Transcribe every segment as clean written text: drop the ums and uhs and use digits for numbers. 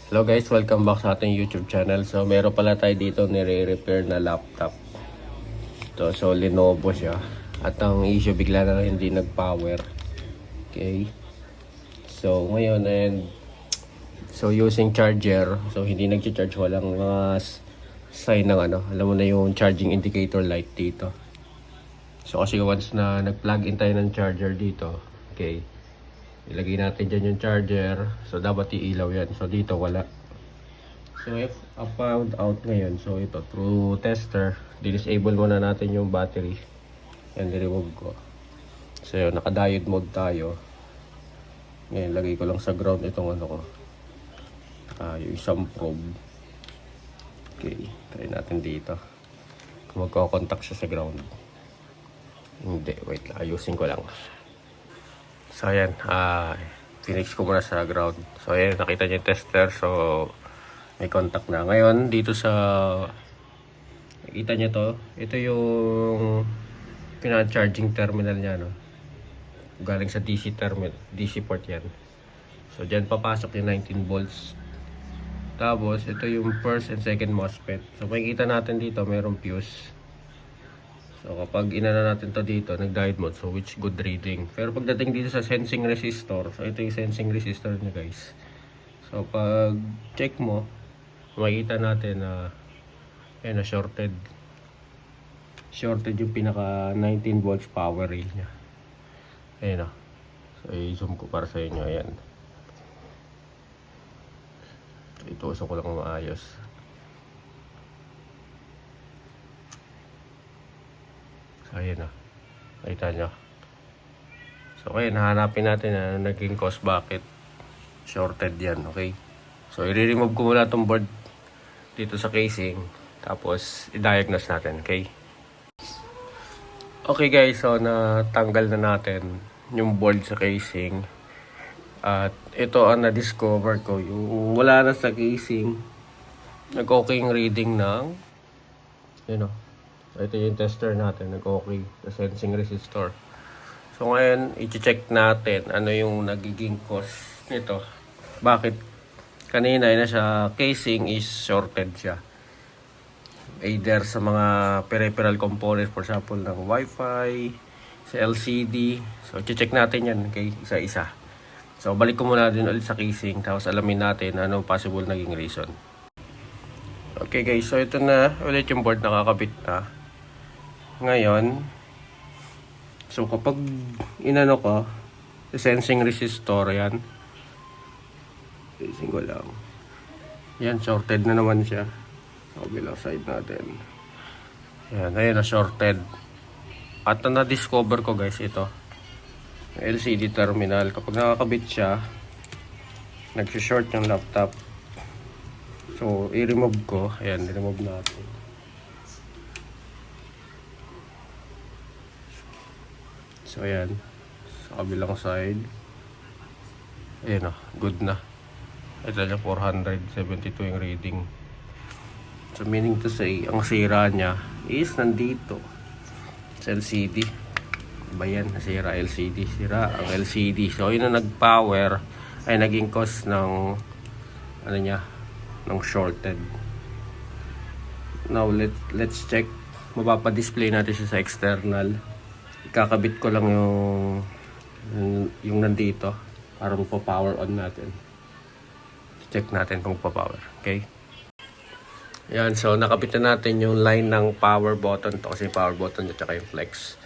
Hello guys, welcome back sa ating YouTube channel. So meron pala tayo dito nire-repair na laptop. So Lenovo siya. At ang issue bigla na hindi nag-power. Okay. So ngayon so using charger. So hindi nag-charge, walang mga sign ng ano. Alam mo na yung charging indicator light dito. So kasi once na nag-plug in tayo ng charger dito, okay, ilagay natin dyan yung charger. So dapat iilaw yan. So dito wala. So if I found out ngayon, so ito through tester, disable muna natin yung battery and remove ko. So yun, naka-diode mode tayo. Ngayon lagay ko lang sa ground itong ano ko, yung isang probe. Okay, try natin dito kung magko-contact siya sa ground. Hindi, wait lang, ayusin ko lang. So ayan, finish ko muna sa ground. So ayan, nakita niyo yung tester. So may contact na. Ngayon dito sa nakita niyo to, ito yung pina-charging terminal niya, no? Galing sa DC terminal, DC port yan. So diyan papasok yung 19 volts. Tapos ito yung first and second MOSFET. So makikita natin dito mayroong fuse. So kapag inana natin to dito, nag-diode mode, so which good reading. Pero pagdating dito sa sensing resistor, so ito yung sensing resistor niya guys. So pag check mo, makikita natin na na shorted. Shorted yung pinaka 19 volts power rail niya. Ayan o. So i-zoom ko para sa inyo. Ayan. So, ituso ko lang maayos. So ayan o. Nakita nyo. So okay, nahanapin natin na naging cause bakit shorted yan. Okay. So i-remove ko muna itong board dito sa casing. Tapos i-diagnose natin. Okay. Okay guys, so natanggal na natin yung board sa casing. At ito ang na-discover ko, yung wala na sa casing, nag-okay yung reading ng so ito yung tester natin, nag-okay sa sensing resistor. So ngayon, i-check natin ano yung nagiging cause nito. Bakit kanina na siya casing is shorted siya. Either sa mga peripheral components, for example ng Wi-Fi, sa LCD. So i-check natin yan, okay, isa-isa. So balik ko muna din ulit sa casing, tapos alamin natin anong possible naging reason. Okay guys, so ito na ulit yung board, nakakabit na. Ngayon, so kapag inano ko, sensing resistor yan. Sensing ko lang. Yan, shorted na naman siya. Sa kabilang side natin. Yan, ayun na shorted. At na-discover ko guys ito. LCD terminal. Kapag nakakabit siya, nag-short yung laptop. So, i-remove ko. Ayan, i-remove natin. So, ayan. Sa kabilang side. Ayan o, good na. Ito na 472 yung reading. So, meaning to say, ang sira niya is nandito. Sa LCD. Ba yan? Nasira LCD. Sira ang LCD. So, yun na nag-power ay naging cause ng ano niya, ng shorted. Now, let's check. Mapapa-display natin siya sa external. Ikakabit ko lang yung nandito para mapo-power on natin. Check natin kung pa-power. Okay? Yan, so nakabit na natin yung line ng power button. Ito kasi power button at saka yung flex.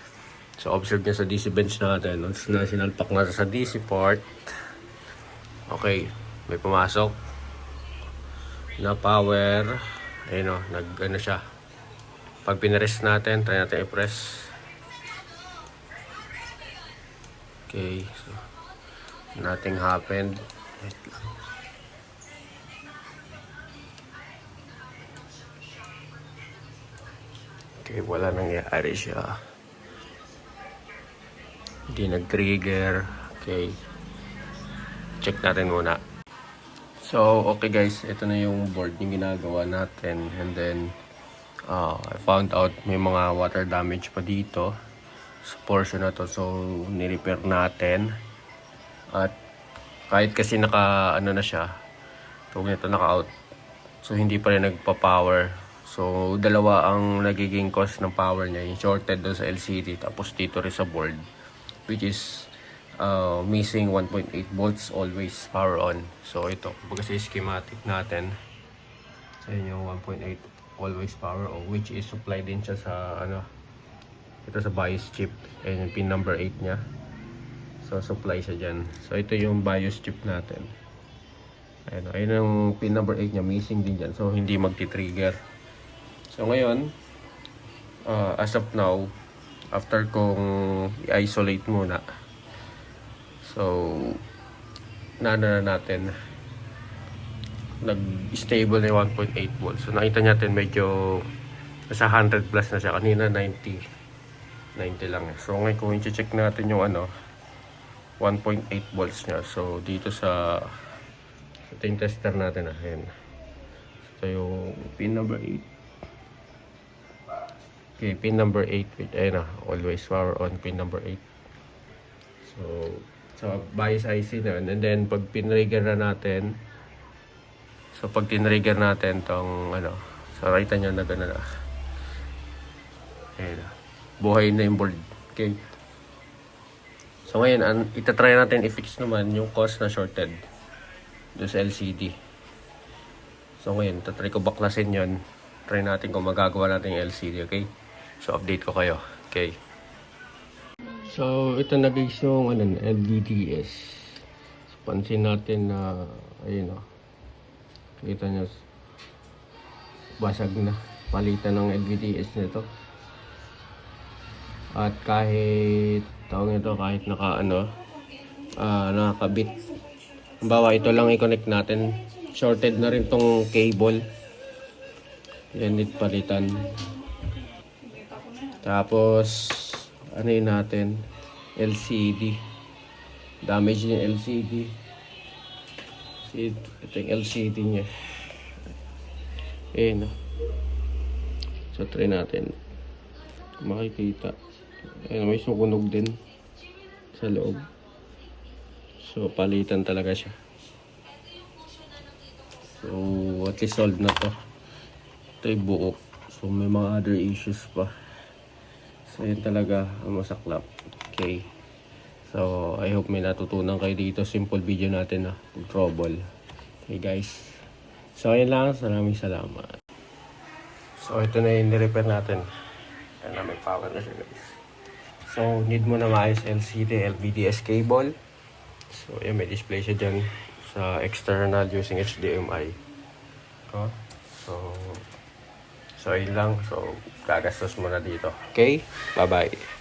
So observe nyo sa DC bench natin. Once na sinalpak na sa DC port, okay, may pumasok na power. Ayun o, nag-ano siya. Pag pinrest natin, try natin i-press. Okay, so nothing happened. Wait lang. Okay, wala nangyari siya. Hindi nag-trigger. Okay. Check natin muna. So, okay guys. Ito na yung board yung ginagawa natin. And then, I found out may mga water damage pa dito sa portion na to. So, nirepair natin. At kahit kasi naka, ano na siya, So, ito naka-out. So, hindi pa rin nagpa-power. So, dalawa ang nagiging cause ng power niya. Yung shorted doon sa LCD. Tapos dito rin sa board. Which is missing 1.8 volts always power on. So, ito. Kumbaga sa schematic natin. So, yun yung 1.8 always power on. Which is supply din siya sa ito sa BIOS chip. Ayan yung pin number 8 niya. So, supply siya dyan. So, ito yung BIOS chip natin. Ayun yung pin number 8 niya. Missing din dyan. So, hindi magti-trigger. So, ngayon, as of now, after kong i-isolate muna, so, na natin, nag-stable na yung 1.8 volts. So, nakita natin medyo nasa 100 plus na siya. Kanina 90 lang. So, ngayon kung i-check natin yung 1.8 volts niya. So, dito sa ito yung tester natin. Ayan. Ito yung pin number 8. Okay, pin number 8. Ayun always power on pin number 8. So, sa BIOS IC na yun. And then, pag pinrigger na natin, so, pag tinrigger natin tong so, nakita nyo na gano'n na. Ayun buhay na yung board. Okay. So, ngayon, itatry natin i-fix naman yung cause na shorted doon sa LCD. So, ngayon, tatry ko baklasin yon. Try natin kung magagawa natin yung LCD, okay? So, update ko kayo. Okay. So, ito na guys yung LVDS. So, pansin natin na, ayun kita nyo, basag na. Palitan ng LVDS nito. At kahit, kahit nakakabit. Halimbawa, ito lang i-connect natin. Shorted na rin tong cable. Yan, need palitan. Tapos, yun natin? LCD. Damage yung LCD. Ito yung LCD niya. Ayan. So, try natin. Makikita. Ayan, may sukunog din sa loob. So, palitan talaga siya. So, at least solved na to. Ito yung buo. So, may mga other issues pa. So, yun talaga ang masaklap. Okay. So, I hope may natutunan kayo dito. Simple video natin trouble. Okay, guys. So, ayun lang. Maraming salamat. So, ito na yung nirepair natin. Ayan na, may power na siya, guys. So, need mo na maayos LCD, LVDS cable. So, ayan, may display siya dyan sa external using HDMI. So, ayun lang. So, gagastos mo na dito. Okay? Bye-bye.